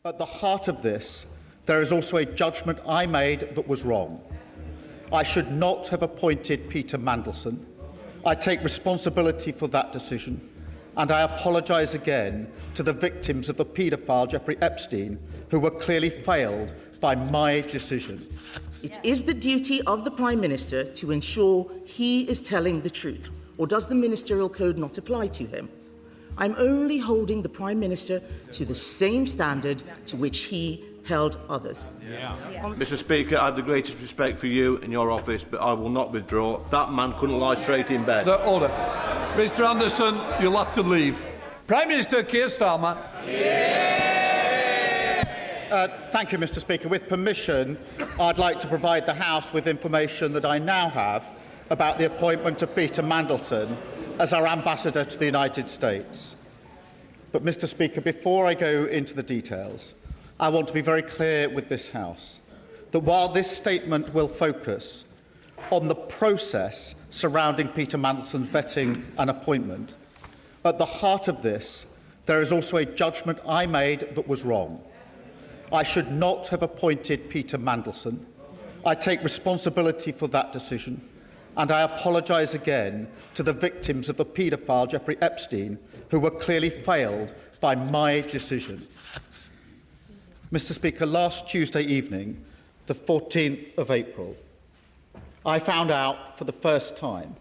At the heart of this, there is also a judgment I made that was wrong. I should not have appointed Peter Mandelson. I take responsibility for that decision, and I apologise again to the victims of the paedophile Jeffrey Epstein, who were clearly failed by my decision. It is the duty of the Prime Minister to ensure he is telling the truth, or does the Ministerial Code not apply to him? I'm only holding the Prime Minister to the same standard to which he held others. Mr. Speaker, I have the greatest respect for you and your office, but I will not withdraw. That man couldn't lie straight in bed. Order. Mr. Anderson, you'll have to leave. Prime Minister Keir Starmer. Thank you, Mr. Speaker. With permission, I'd like to provide the House with information that I now have about the appointment of Peter Mandelson as our ambassador to the United States. But, Mr. Speaker, before I go into the details, I want to be very clear with this House that while this statement will focus on the process surrounding Peter Mandelson's vetting and appointment, at the heart of this, there is also a judgment I made that was wrong. I should not have appointed Peter Mandelson. I take responsibility for that decision, and I apologise again to the victims of the paedophile Jeffrey Epstein, who were clearly failed by my decision. Mr. Speaker, last Tuesday evening, the 14th of April, I found out for the first time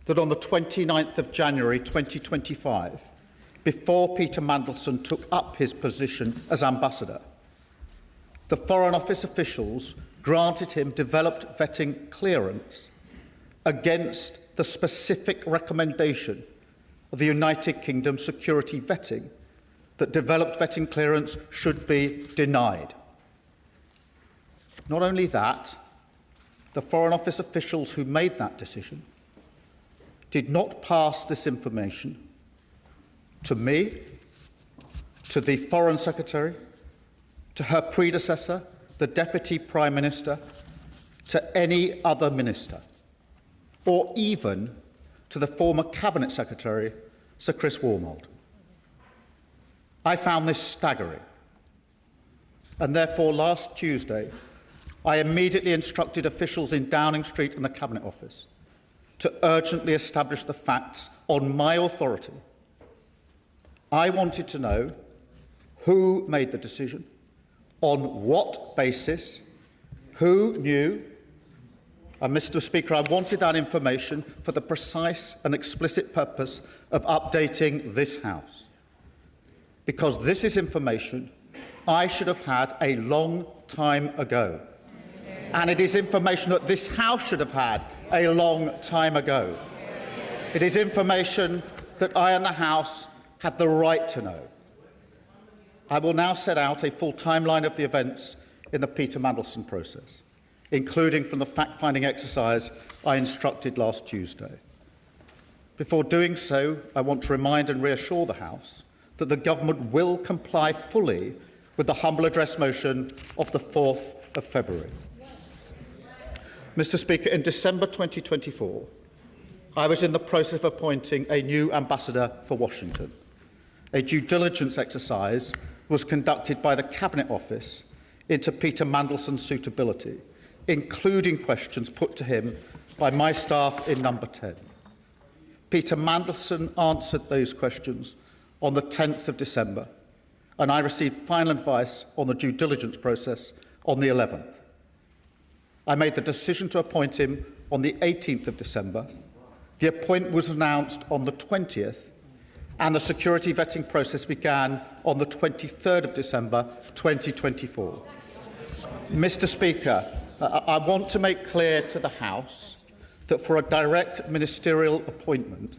that on the 29th of January 2025, before Peter Mandelson took up his position as ambassador, the Foreign Office officials granted him developed vetting clearance against the specific recommendation of the United Kingdom security vetting that developed vetting clearance should be denied. Not only that, the Foreign Office officials who made that decision did not pass this information to me, to the Foreign Secretary, to her predecessor, the Deputy Prime Minister, to any other minister, or even to the former Cabinet Secretary, Sir Chris Wormold. I found this staggering, and therefore last Tuesday I immediately instructed officials in Downing Street and the Cabinet Office to urgently establish the facts on my authority. I wanted to know who made the decision, on what basis, who knew, and Mr. Speaker, I wanted that information for the precise and explicit purpose of updating this House. Because this is information I should have had a long time ago. And it is information that this House should have had a long time ago. It is information that I and the House had the right to know. I will now set out a full timeline of the events in the Peter Mandelson process, including from the fact-finding exercise I instructed last Tuesday. Before doing so, I want to remind and reassure the House that the Government will comply fully with the humble address motion of the 4th of February. Mr. Speaker, in December 2024, I was in the process of appointing a new ambassador for Washington. A due diligence exercise was conducted by the Cabinet Office into Peter Mandelson's suitability, including questions put to him by my staff in Number 10. Peter Mandelson answered those questions on the 10th of December, and I received final advice on the due diligence process on the 11th. I made the decision to appoint him on the 18th of December. The appointment was announced on the 20th, and the security vetting process began on the 23rd of December 2024. Mr. Speaker, I want to make clear to the House that for a direct ministerial appointment,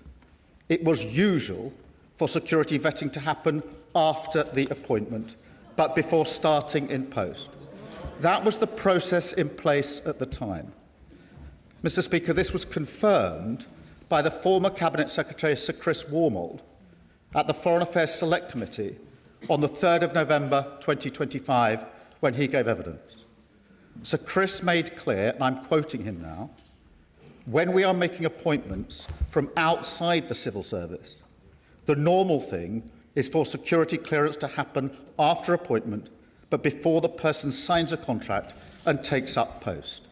it was usual for security vetting to happen after the appointment, but before starting in post. That was the process in place at the time. Mr. Speaker, this was confirmed by the former Cabinet Secretary Sir Chris Wormold at the Foreign Affairs Select Committee on the 3rd of November 2025 when he gave evidence. Sir Chris made clear, and I'm quoting him now, when we are making appointments from outside the civil service, the normal thing is for security clearance to happen after appointment, but before the person signs a contract and takes up post.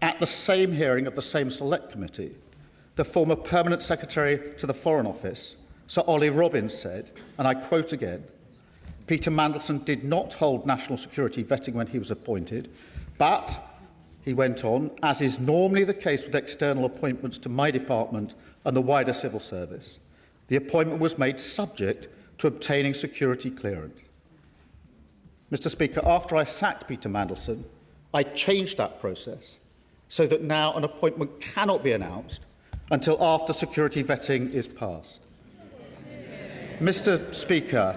At the same hearing of the same Select Committee, the former Permanent Secretary to the Foreign Office, Sir Ollie Robbins, said, and I quote again, Peter Mandelson did not hold national security vetting when he was appointed, but, he went on, as is normally the case with external appointments to my department and the wider civil service, the appointment was made subject to obtaining security clearance. Mr. Speaker, after I sacked Peter Mandelson, I changed that process so that now an appointment cannot be announced until after security vetting is passed. Mr. Speaker,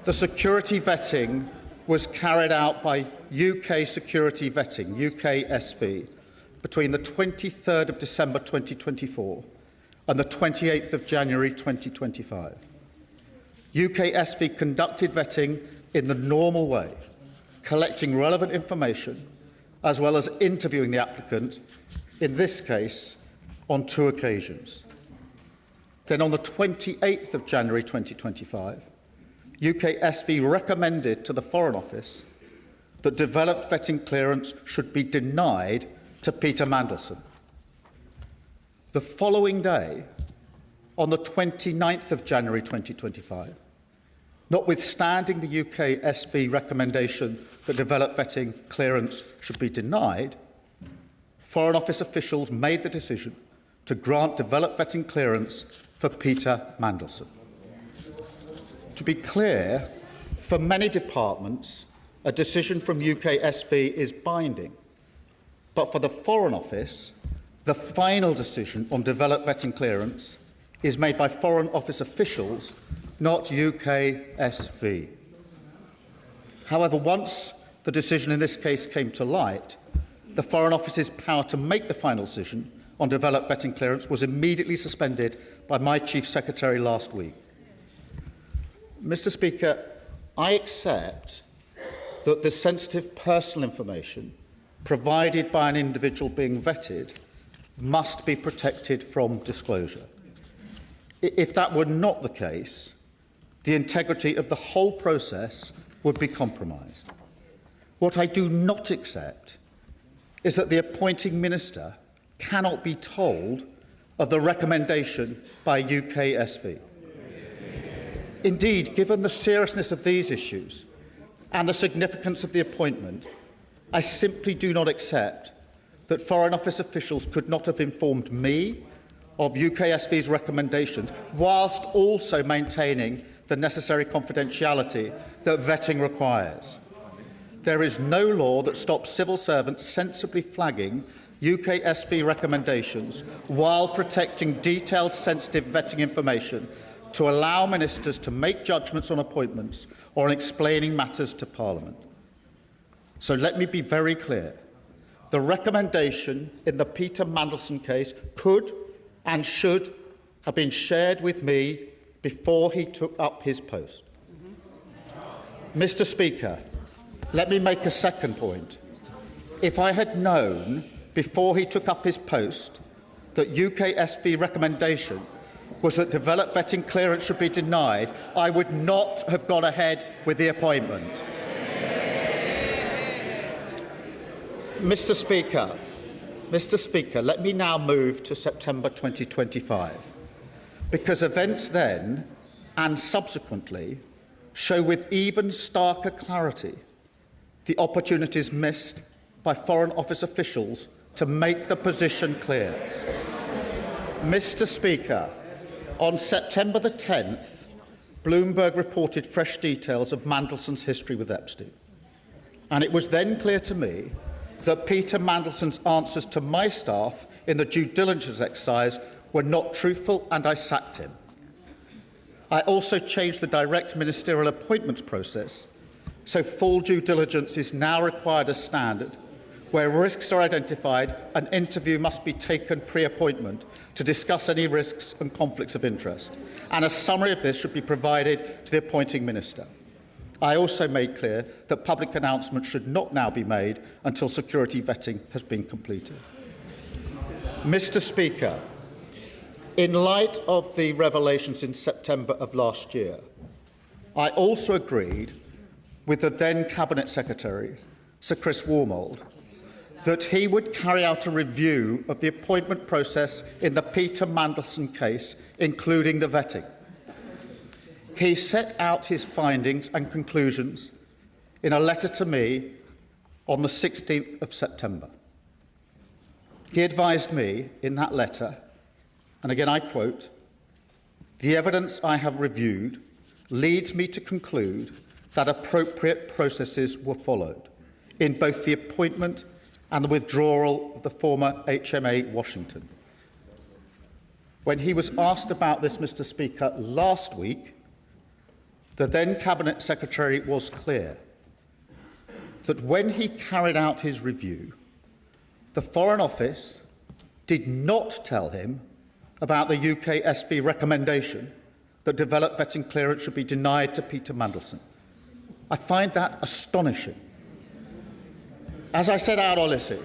the security vetting was carried out by UK Security Vetting, UKSV, between the 23rd of December 2024 and the 28th of January 2025. UKSV conducted vetting in the normal way, collecting relevant information, as well as interviewing the applicant, in this case, on 2 occasions. Then on the 28th of January 2025, UKSV recommended to the Foreign Office that developed vetting clearance should be denied to Peter Mandelson. The following day, on the 29th of January 2025, notwithstanding the UKSV recommendation that developed vetting clearance should be denied, Foreign Office officials made the decision to grant developed vetting clearance for Peter Mandelson. To be clear, for many departments, a decision from UKSV is binding, but for the Foreign Office, the final decision on developed vetting clearance is made by Foreign Office officials, not UKSV. However, once the decision in this case came to light, the Foreign Office's power to make the final decision on developed vetting clearance was immediately suspended by my Chief Secretary last week. Mr. Speaker, I accept that the sensitive personal information provided by an individual being vetted must be protected from disclosure. If that were not the case, the integrity of the whole process would be compromised. What I do not accept is that the appointing minister cannot be told of the recommendation by UKSV. Indeed, given the seriousness of these issues and the significance of the appointment, I simply do not accept that Foreign Office officials could not have informed me of UKSV's recommendations whilst also maintaining the necessary confidentiality that vetting requires. There is no law that stops civil servants sensibly flagging UKSV recommendations while protecting detailed sensitive vetting information to allow ministers to make judgments on appointments or on explaining matters to Parliament. So let me be very clear. The recommendation in the Peter Mandelson case could and should have been shared with me before he took up his post. Mr. Speaker, let me make a second point. If I had known before he took up his post that UKSV recommendation was that developed vetting clearance should be denied, I would not have gone ahead with the appointment. Mr. Speaker, let me now move to September 2025, because events then and subsequently show with even starker clarity the opportunities missed by Foreign Office officials to make the position clear. Mr. Speaker, on September the 10th, Bloomberg reported fresh details of Mandelson's history with Epstein. And it was then clear to me that Peter Mandelson's answers to my staff in the due diligence exercise were not truthful, and I sacked him. I also changed the direct ministerial appointments process, so full due diligence is now required as standard. Where risks are identified, an interview must be taken pre-appointment to discuss any risks and conflicts of interest, and a summary of this should be provided to the appointing minister. I also made clear that public announcements should not now be made until security vetting has been completed. Mr. Speaker, in light of the revelations in September of last year, I also agreed with the then Cabinet Secretary, Sir Chris Wormold, that he would carry out a review of the appointment process in the Peter Mandelson case, including the vetting. He set out his findings and conclusions in a letter to me on the 16th of September. He advised me in that letter, and again I quote, "The evidence I have reviewed leads me to conclude that appropriate processes were followed in both the appointment and the withdrawal of the former HMA Washington." When he was asked about this, Mr. Speaker, last week, the then Cabinet Secretary was clear that when he carried out his review, the Foreign Office did not tell him about the UK SV recommendation that developed vetting clearance should be denied to Peter Mandelson. I find that astonishing. As I said out Odyssey,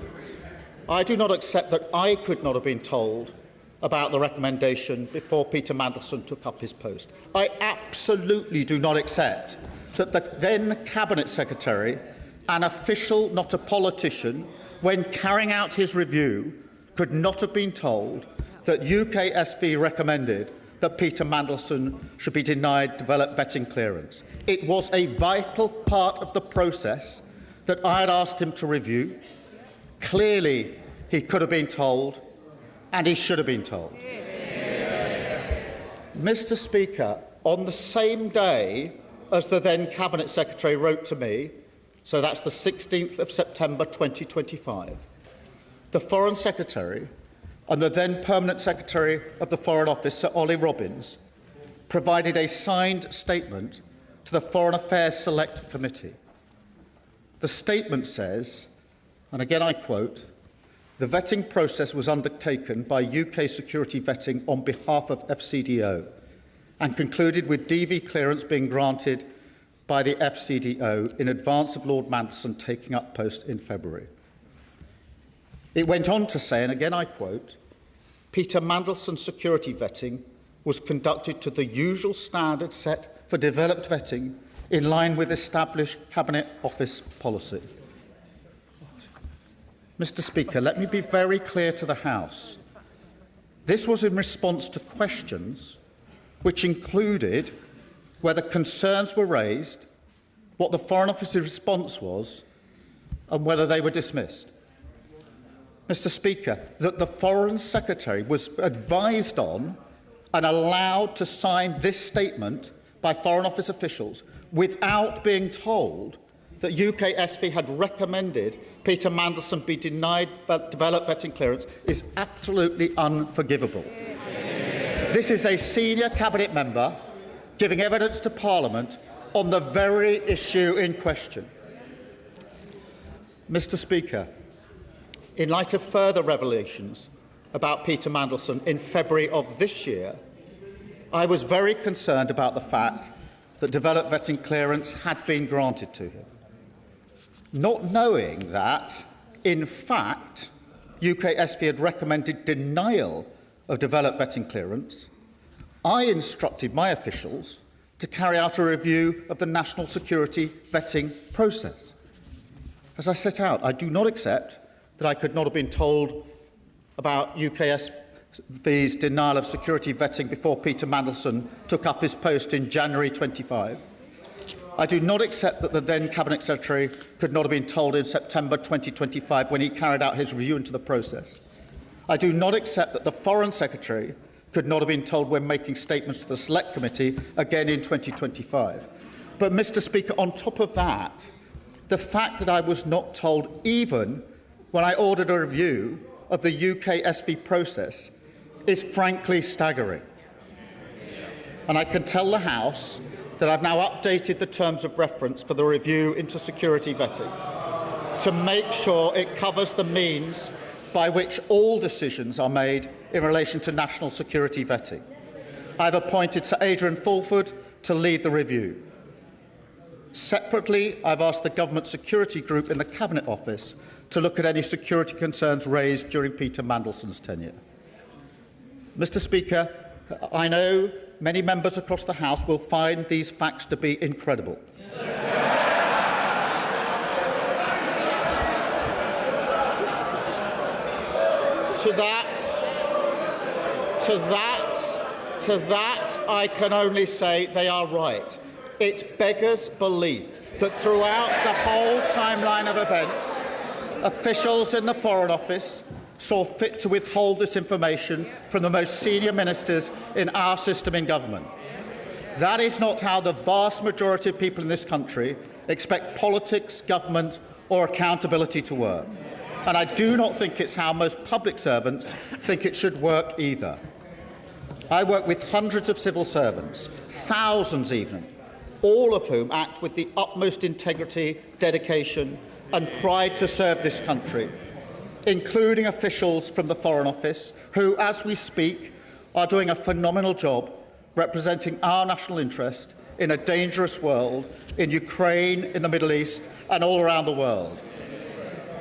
I do not accept that I could not have been told about the recommendation before Peter Mandelson took up his post. I absolutely do not accept that the then Cabinet Secretary, an official, not a politician, when carrying out his review, could not have been told that UK SV recommended that Peter Mandelson should be denied developed vetting clearance. It was a vital part of the process that I had asked him to review. Clearly, he could have been told, and he should have been told. Mr. Speaker, on the same day as the then Cabinet Secretary wrote to me, so that's the 16th of September 2025, the Foreign Secretary and the then Permanent Secretary of the Foreign Office, Sir Ollie Robbins, provided a signed statement to the Foreign Affairs Select Committee. The statement says, and again I quote, "The vetting process was undertaken by UK security vetting on behalf of FCDO and concluded with DV clearance being granted by the FCDO in advance of Lord Mandelson taking up post in February." It went on to say, and again I quote, "Peter Mandelson's security vetting was conducted to the usual standards set for developed vetting in line with established Cabinet Office policy." Mr. Speaker, let me be very clear to the House. This was in response to questions which included whether concerns were raised, what the Foreign Office's response was, and whether they were dismissed. Mr. Speaker, that the Foreign Secretary was advised on and allowed to sign this statement by Foreign Office officials without being told that UK SV had recommended Peter Mandelson be denied developed vetting clearance is absolutely unforgivable. This is a senior Cabinet member giving evidence to Parliament on the very issue in question. Mr. Speaker, in light of further revelations about Peter Mandelson in February of this year, I was very concerned about the fact that developed vetting clearance had been granted to him. Not knowing that, in fact, UK SV had recommended denial of developed vetting clearance, I instructed my officials to carry out a review of the national security vetting process. As I set out, I do not accept that I could not have been told about UKSV's denial of security vetting before Peter Mandelson took up his post in January 25. I do not accept that the then Cabinet Secretary could not have been told in September 2025 when he carried out his review into the process. I do not accept that the Foreign Secretary could not have been told when making statements to the Select Committee again in 2025. But, Mr. Speaker, on top of that, the fact that I was not told even when I ordered a review of the UK SV process is frankly staggering. And I can tell the House that I've now updated the terms of reference for the review into security vetting to make sure it covers the means by which all decisions are made in relation to national security vetting. I've appointed Sir Adrian Fulford to lead the review. Separately, I've asked the Government Security Group in the Cabinet Office to look at any security concerns raised during Peter Mandelson's tenure. Mr. Speaker, I know many members across the House will find these facts to be incredible. To that, I can only say they are right. It beggars belief that throughout the whole timeline of events, officials in the Foreign Office saw fit to withhold this information from the most senior ministers in our system in government. That is not how the vast majority of people in this country expect politics, government or accountability to work. And I do not think it's how most public servants think it should work either. I work with hundreds of civil servants, thousands even, all of whom act with the utmost integrity, dedication and pride to serve this country, including officials from the Foreign Office who, as we speak, are doing a phenomenal job representing our national interest in a dangerous world, in Ukraine, in the Middle East and all around the world.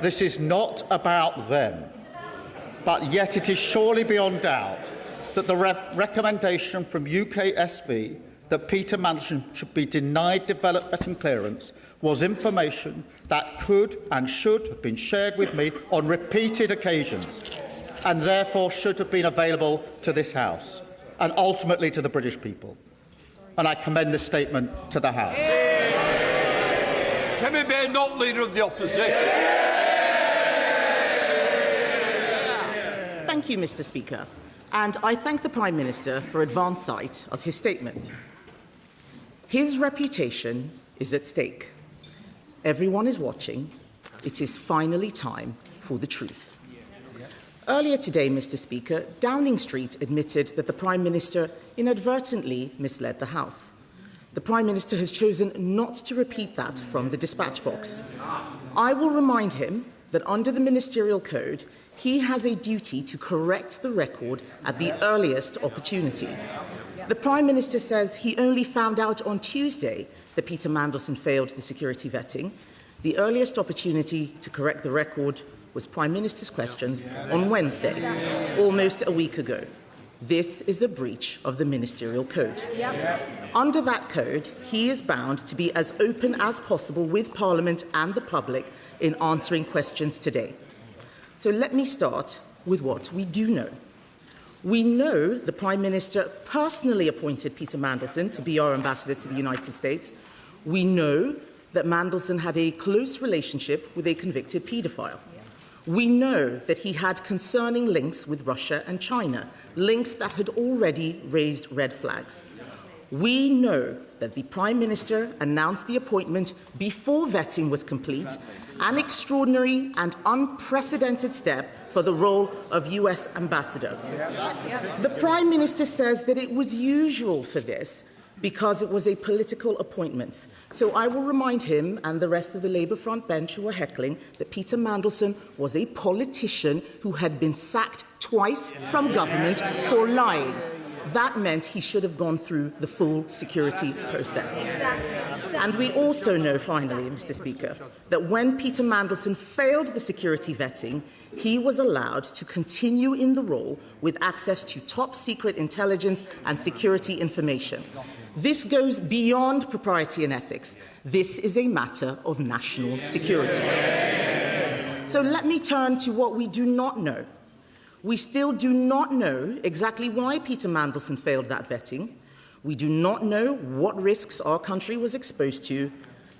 This is not about them, but yet it is surely beyond doubt that the recommendation from UKSV that Peter Mandelson should be denied development clearance was information that could and should have been shared with me on repeated occasions and therefore should have been available to this House and ultimately to the British people. And I commend this statement to the House. Timmy Bay, not Leader of the Opposition. Thank you, Mr. Speaker. And I thank the Prime Minister for advance sight of his statement. His reputation is at stake. Everyone is watching. It is finally time for the truth. Earlier today, Mr. Speaker, Downing Street admitted that the Prime Minister inadvertently misled the House. The Prime Minister has chosen not to repeat that from the dispatch box. I will remind him that under the Ministerial Code, he has a duty to correct the record at the earliest opportunity. The Prime Minister says he only found out on Tuesday that Peter Mandelson failed the security vetting. The earliest opportunity to correct the record was Prime Minister's questions on Wednesday, almost a week ago. This is a breach of the Ministerial Code. Under that code, he is bound to be as open as possible with Parliament and the public in answering questions today. So let me start with what we do know. We know the Prime Minister personally appointed Peter Mandelson to be our ambassador to the United States. We know that Mandelson had a close relationship with a convicted paedophile. We know that he had concerning links with Russia and China, links that had already raised red flags. We know that the Prime Minister announced the appointment before vetting was complete, an extraordinary and unprecedented step for the role of US ambassador. The Prime Minister says that it was usual for this because it was a political appointment. So I will remind him and the rest of the Labour front bench who are heckling that Peter Mandelson was a politician who had been sacked twice from government for lying. That meant he should have gone through the full security process. And we also know, finally, Mr. Speaker, that when Peter Mandelson failed the security vetting, he was allowed to continue in the role with access to top-secret intelligence and security information. This goes beyond propriety and ethics. This is a matter of national security. So let me turn to what we do not know. We still do not know exactly why Peter Mandelson failed that vetting. We do not know what risks our country was exposed to,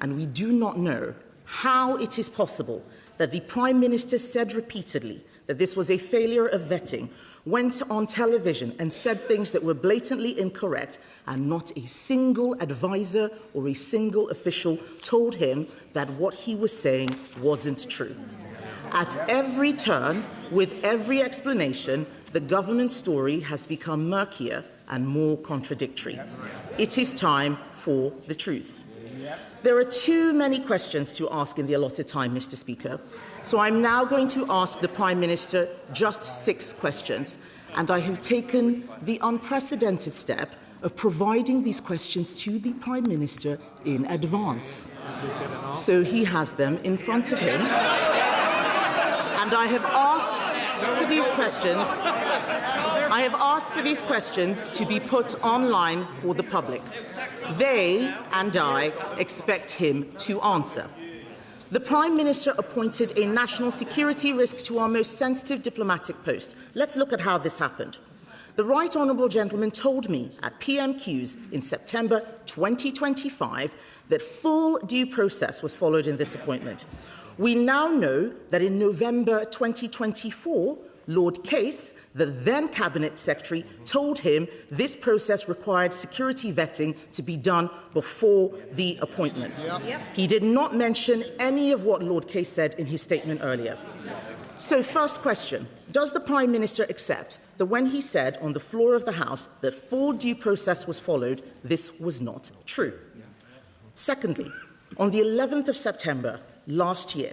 and we do not know how it is possible that the Prime Minister said repeatedly that this was a failure of vetting, went on television and said things that were blatantly incorrect, and not a single advisor or a single official told him that what he was saying wasn't true. At every turn, with every explanation, the government story has become murkier and more contradictory. It is time for the truth. There are too many questions to ask in the allotted time, Mr. Speaker, so I'm now going to ask the Prime Minister just 6 questions, and I have taken the unprecedented step of providing these questions to the Prime Minister in advance. So he has them in front of him. And I have asked for these questions. I have asked for these questions to be put online for the public. They and I expect him to answer. The Prime Minister appointed a national security risk to our most sensitive diplomatic post. Let's look at how this happened. The Right Honourable Gentleman told me at PMQs in September 2025 that full due process was followed in this appointment. We now know that in November 2024, Lord Case, the then Cabinet Secretary, told him this process required security vetting to be done before the appointment. He did not mention any of what Lord Case said in his statement earlier. So, first question, does the Prime Minister accept that when he said on the floor of the House that full due process was followed, this was not true? Secondly, on the 11th of September last year,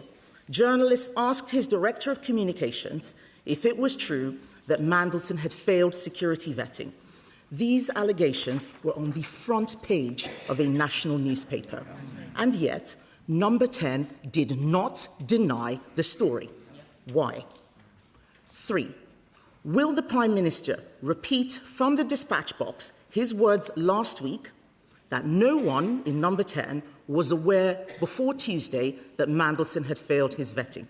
journalists asked his Director of Communications if it was true that Mandelson had failed security vetting. These allegations were on the front page of a national newspaper. And yet, Number 10 did not deny the story. Why? 3. Will the Prime Minister repeat from the dispatch box his words last week that no one in Number 10 was aware before Tuesday that Mandelson had failed his vetting?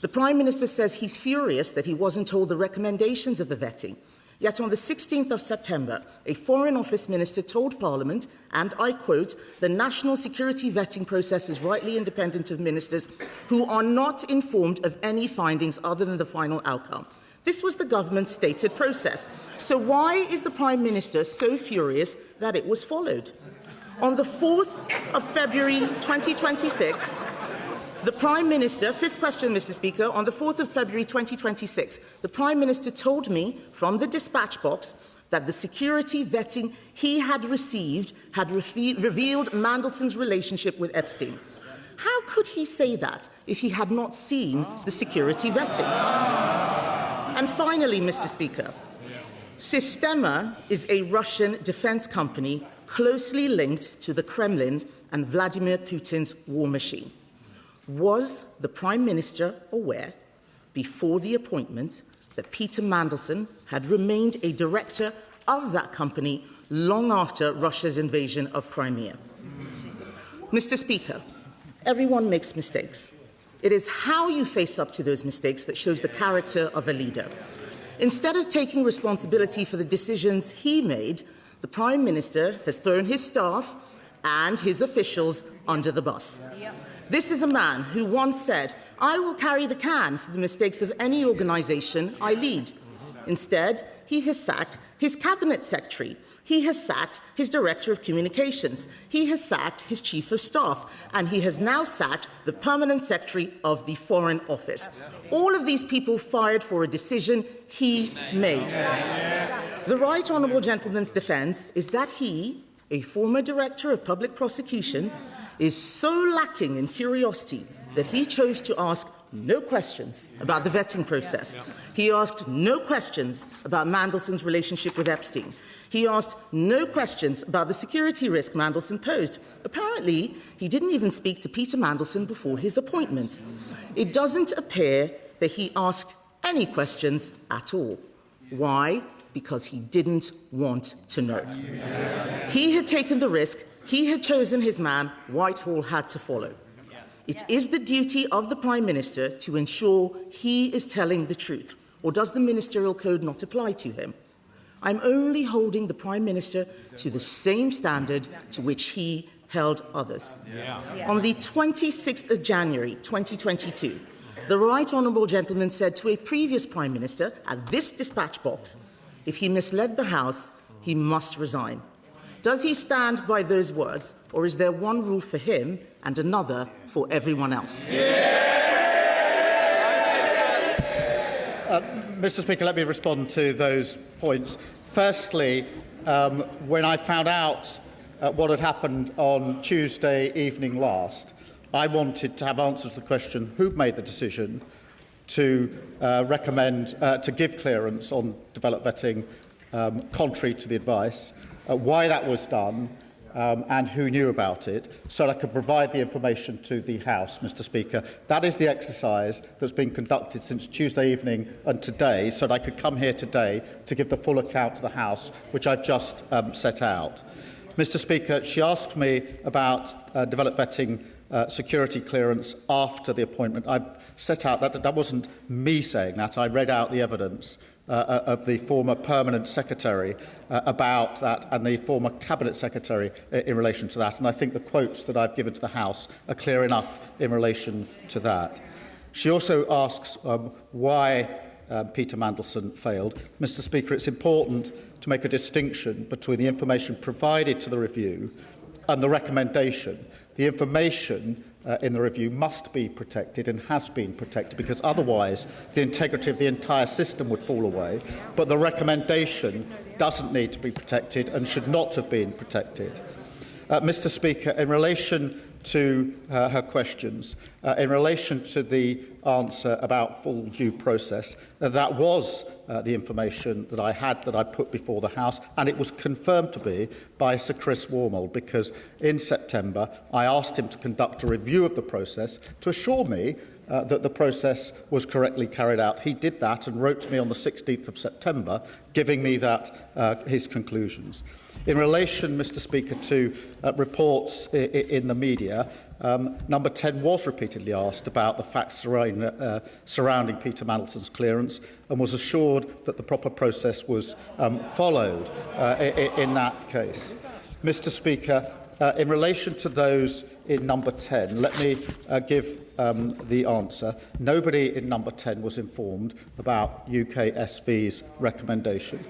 The Prime Minister says he's furious that he wasn't told the recommendations of the vetting. Yet on the 16th of September, a Foreign Office Minister told Parliament, and I quote, "The national security vetting process is rightly independent of ministers who are not informed of any findings other than the final outcome." This was the government's stated process. So why is the Prime Minister so furious that it was followed? On the 4th of February 2026, the Prime Minister, fifth question, Mr. Speaker, on the 4th of February 2026, the Prime Minister told me from the dispatch box that the security vetting he had received had revealed Mandelson's relationship with Epstein. How could he say that if he had not seen the security vetting? And finally, Mr. Speaker, Sistema is a Russian defense company closely linked to the Kremlin and Vladimir Putin's war machine. Was the Prime Minister aware before the appointment that Peter Mandelson had remained a director of that company long after Russia's invasion of Crimea? Mr. Speaker, everyone makes mistakes. It is how you face up to those mistakes that shows the character of a leader. Instead of taking responsibility for the decisions he made, the Prime Minister has thrown his staff and his officials under the bus. This is a man who once said, "I will carry the can for the mistakes of any organisation I lead." Instead, he has sacked his Cabinet Secretary. He has sacked his Director of Communications. He has sacked his Chief of Staff. And he has now sacked the Permanent Secretary of the Foreign Office. All of these people fired for a decision he made. The Right Honourable Gentleman's defence is that he, a former Director of Public Prosecutions, is so lacking in curiosity that he chose to ask no questions about the vetting process. He asked no questions about Mandelson's relationship with Epstein. He asked no questions about the security risk Mandelson posed. Apparently, he didn't even speak to Peter Mandelson before his appointment. It doesn't appear that he asked any questions at all. Why? Because he didn't want to know. He had taken the risk. He had chosen his man. Whitehall had to follow. It is the duty of the Prime Minister to ensure he is telling the truth. Or does the Ministerial Code not apply to him? I'm only holding the Prime Minister to the same standard to which he held others. On the 26th of January 2022, the Right Honourable Gentleman said to a previous Prime Minister at this dispatch box, if he misled the House, he must resign. Does he stand by those words, or is there one rule for him and another for everyone else? Mr. Speaker, let me respond to those points. Firstly, when I found out what had happened on Tuesday evening last, I wanted to have answers to the question who made the decision to recommend to give clearance on developed vetting contrary to the advice, why that was done, and who knew about it, so that I could provide the information to the House, Mr Speaker. That is the exercise that's been conducted since Tuesday evening and today, so that I could come here today to give the full account to the House, which I've just set out. Mr Speaker, she asked me about developed vetting security clearance after the appointment. I set out that wasn't me saying that. I read out the evidence of the former Permanent Secretary about that and the former Cabinet Secretary in relation to that. And I think the quotes that I've given to the House are clear enough in relation to that. She also asks why Peter Mandelson failed. Mr Speaker, it's important to make a distinction between the information provided to the review and the recommendation. The information in the review must be protected and has been protected, because otherwise the integrity of the entire system would fall away. But the recommendation doesn't need to be protected and should not have been protected. Mr Speaker, in relation to her questions, in relation to the answer about full due process, that was the information that I had, that I put before the House, and it was confirmed to be by Sir Chris Wormold, because in September I asked him to conduct a review of the process to assure me that the process was correctly carried out. He did that and wrote to me on the 16th of September, giving me that his conclusions. In relation, Mr Speaker, to reports in the media, Number 10 was repeatedly asked about the facts surrounding Peter Mandelson's clearance and was assured that the proper process was followed in that case. Mr Speaker, in relation to those in Number 10, let me give the answer. Nobody in Number 10 was informed about UK SV's recommendation.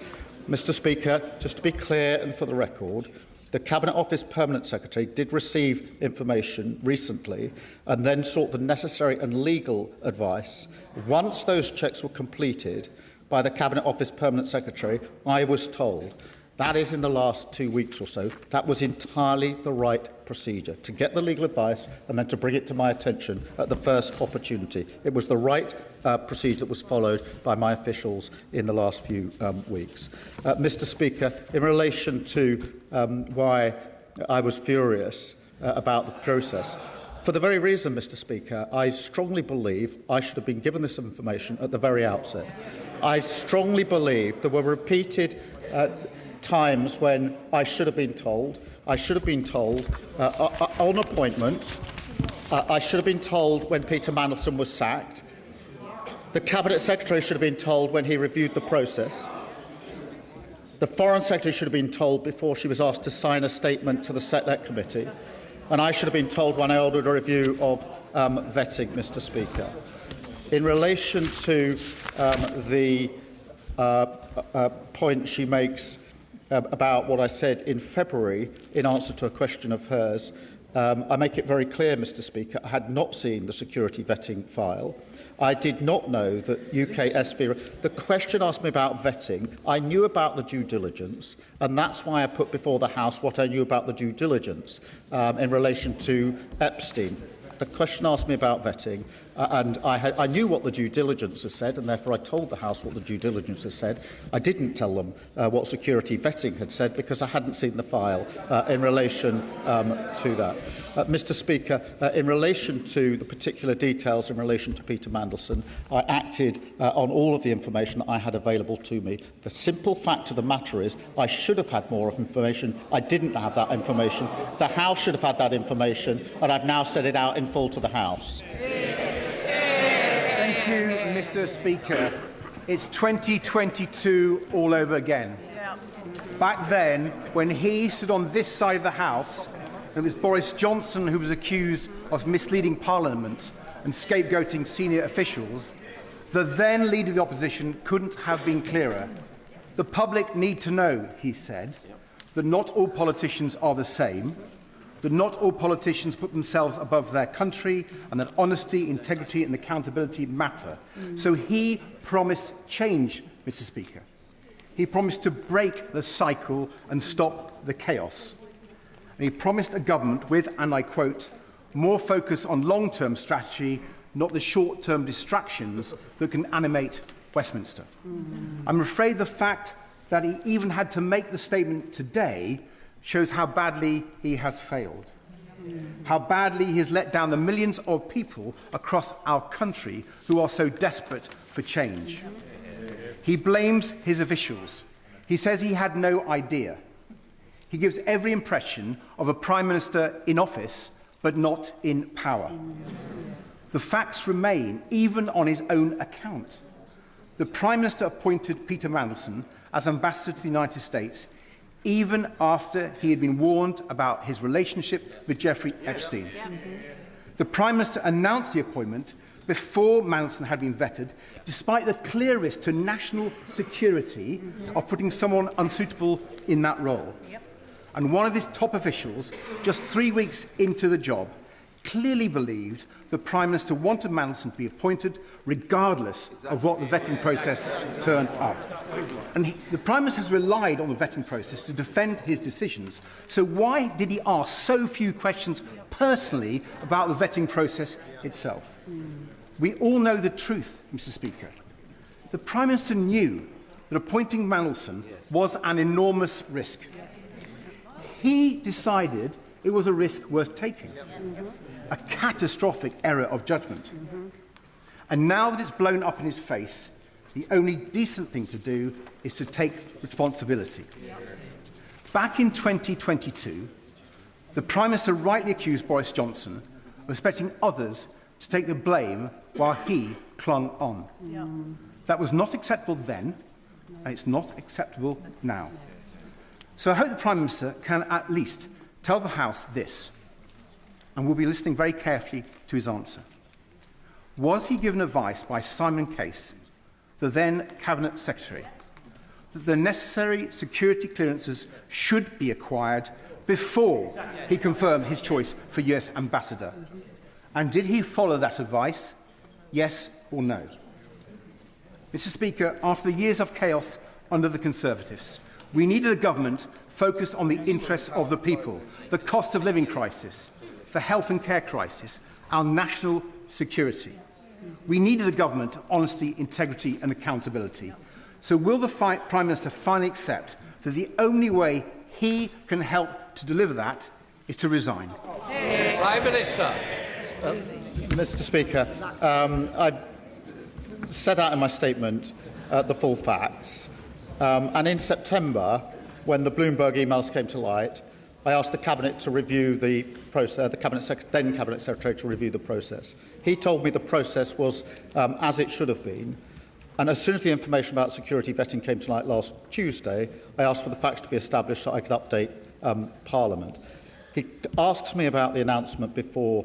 Mr Speaker, just to be clear and for the record, the Cabinet Office Permanent Secretary did receive information recently and then sought the necessary and legal advice. Once those checks were completed by the Cabinet Office Permanent Secretary, I was told, that is in the last 2 weeks or so, that was entirely the right procedure, to get the legal advice and then to bring it to my attention at the first opportunity. It was the right procedure that was followed by my officials in the last few weeks. Mr Speaker, in relation to why I was furious about the process, for the very reason, Mr Speaker, I strongly believe I should have been given this information at the very outset. I strongly believe there were repeated times when I should have been told. I should have been told on appointment. I should have been told when Peter Mandelson was sacked. The Cabinet Secretary should have been told when he reviewed the process. The Foreign Secretary should have been told before she was asked to sign a statement to the Select Committee. And I should have been told when I ordered a review of vetting, Mr Speaker. In relation to the point she makes about what I said in February in answer to a question of hers, I make it very clear, Mr Speaker, I had not seen the security vetting file. I did not know that UK SV... The question asked me about vetting. I knew about the due diligence, and that's why I put before the House what I knew about the due diligence in relation to Epstein. The question asked me about vetting, and I knew what the due diligence has said, and therefore I told the House what the due diligence has said. I didn't tell them what security vetting had said because I hadn't seen the file in relation to that. Mr Speaker, in relation to the particular details in relation to Peter Mandelson, I acted on all of the information I had available to me. The simple fact of the matter is I should have had more information. I didn't have that information. The House should have had that information, and I've now set it out in full to the House. Thank you, Mr Speaker. It's 2022 all over again. Back then, when he stood on this side of the House, and it was Boris Johnson who was accused of misleading Parliament and scapegoating senior officials, the then Leader of the Opposition couldn't have been clearer. The public need to know, he said, that not all politicians are the same, that not all politicians put themselves above their country, and that honesty, integrity and accountability matter. So he promised change, Mr Speaker. He promised to break the cycle and stop the chaos. And he promised a government with, and I quote, more focus on long-term strategy, not the short-term distractions that can animate Westminster. I'm afraid the fact that he even had to make the statement today shows how badly he has failed, how badly he has let down the millions of people across our country who are so desperate for change. He blames his officials. He says he had no idea. He gives every impression of a Prime Minister in office, but not in power. The facts remain, even on his own account. The Prime Minister appointed Peter Mandelson as Ambassador to the United States, even after he had been warned about his relationship with Jeffrey Epstein. The Prime Minister announced the appointment before Mandelson had been vetted, despite the clear risk to national security of putting someone unsuitable in that role. And one of his top officials, just 3 weeks into the job, clearly believed the Prime Minister wanted Mandelson to be appointed regardless of what the vetting process turned up. And the Prime Minister has relied on the vetting process to defend his decisions. So why did he ask so few questions personally about the vetting process itself? We all know the truth, Mr. Speaker. The Prime Minister knew that appointing Mandelson was an enormous risk. He decided it was a risk worth taking. A catastrophic error of judgment. And now that it's blown up in his face, the only decent thing to do is to take responsibility. Back in 2022, the Prime Minister rightly accused Boris Johnson of expecting others to take the blame while he clung on. That was not acceptable then, and it's not acceptable now. So I hope the Prime Minister can at least tell the House this, and we'll be listening very carefully to his answer. Was he given advice by Simon Case, the then Cabinet Secretary, that the necessary security clearances should be acquired before he confirmed his choice for US Ambassador? And did he follow that advice? Yes or no? Mr. Speaker, after the years of chaos under the Conservatives, we needed a government focused on the interests of the people, the cost of living crisis, the health and care crisis, our national security. We needed a government of honesty, integrity and accountability. So will the Prime Minister finally accept that the only way he can help to deliver that is to resign? Prime Minister. Mr. Speaker, I set out in my statement the full facts. And in September, when the Bloomberg emails came to light, I asked the Cabinet to review the process, then Cabinet Secretary to review the process. He told me the process was as it should have been. And as soon as the information about security vetting came to light last Tuesday, I asked for the facts to be established so I could update Parliament. He asks me about the announcement before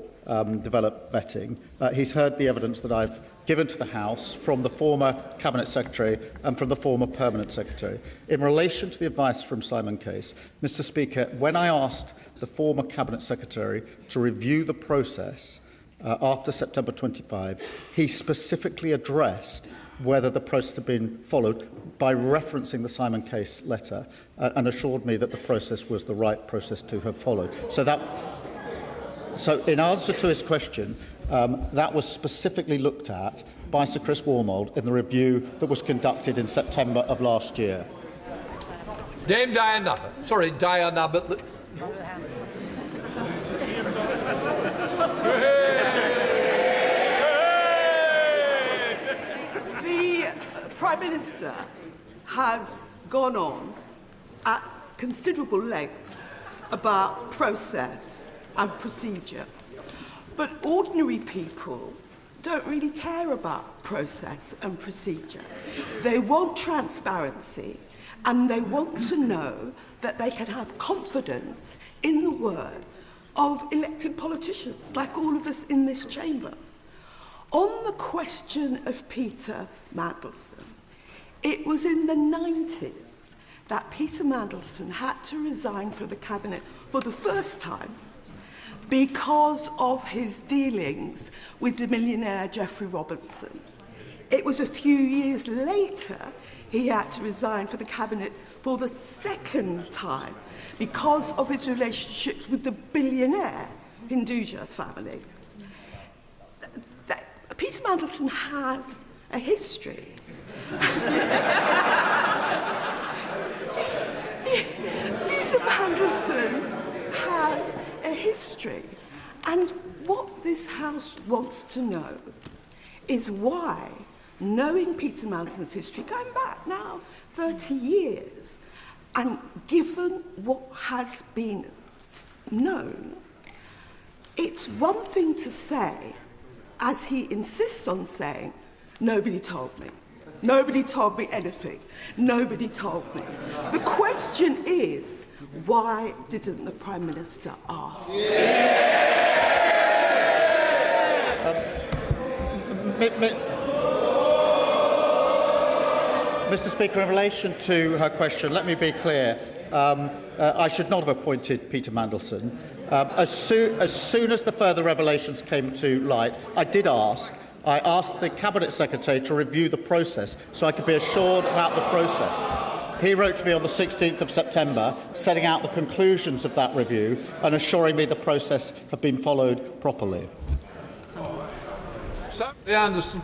developed vetting. He's heard the evidence that I've given to the House from the former Cabinet Secretary and from the former Permanent Secretary. In relation to the advice from Simon Case, Mr. Speaker, when I asked the former Cabinet Secretary to review the process after September 25, he specifically addressed whether the process had been followed by referencing the Simon Case letter and assured me that the process was the right process to have followed. So in answer to his question, that was specifically looked at by Sir Chris Wormold in the review that was conducted in September of last year. Dame Diana. Sorry, Diana, but... The Prime Minister has gone on at considerable length about process and procedure. But ordinary people don't really care about process and procedure. They want transparency and they want to know that they can have confidence in the words of elected politicians, like all of us in this chamber. On the question of Peter Mandelson, it was in the 90s that Peter Mandelson had to resign from the Cabinet for the first time because of his dealings with the millionaire Jeffrey Robinson. It was a few years later he had to resign from the Cabinet for the second time because of his relationships with the billionaire Hinduja family. Peter Mandelson has a history. These Peter Mandelson has a history, and what this House wants to know is why, knowing Peter Mandelson's history, going back now 30 years, and given what has been known, it's one thing to say, as he insists on saying, nobody told me. Nobody told me anything. Nobody told me. The question is, why didn't the Prime Minister ask? Mr. Speaker, in relation to her question, let me be clear. I should not have appointed Peter Mandelson. As soon as the further revelations came to light, I asked the Cabinet Secretary to review the process so I could be assured about the process. He wrote to me on the 16th of September, setting out the conclusions of that review and assuring me the process had been followed properly. Anderson.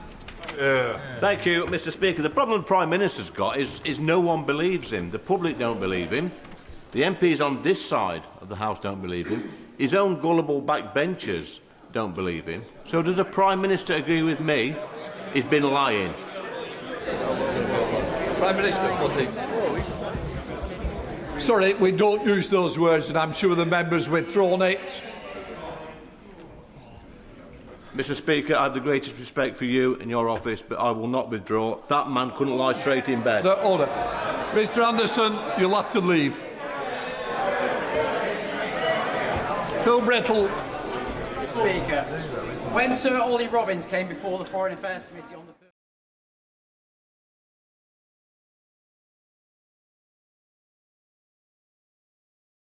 Thank you, Mr. Speaker. The problem the Prime Minister's got is no one believes him. The public don't believe him. The MPs on this side of the House don't believe him. His own gullible backbenchers don't believe him. So does the Prime Minister agree with me? He's been lying. Prime Minister, please. Sorry, we don't use those words, and I'm sure the members withdrawn it. Mr. Speaker, I have the greatest respect for you and your office, but I will not withdraw. That man couldn't lie straight in bed. Order. Mr. Anderson, you'll have to leave. Phil Brettle. Speaker, when Sir Ollie Robbins came before the Foreign Affairs Committee on the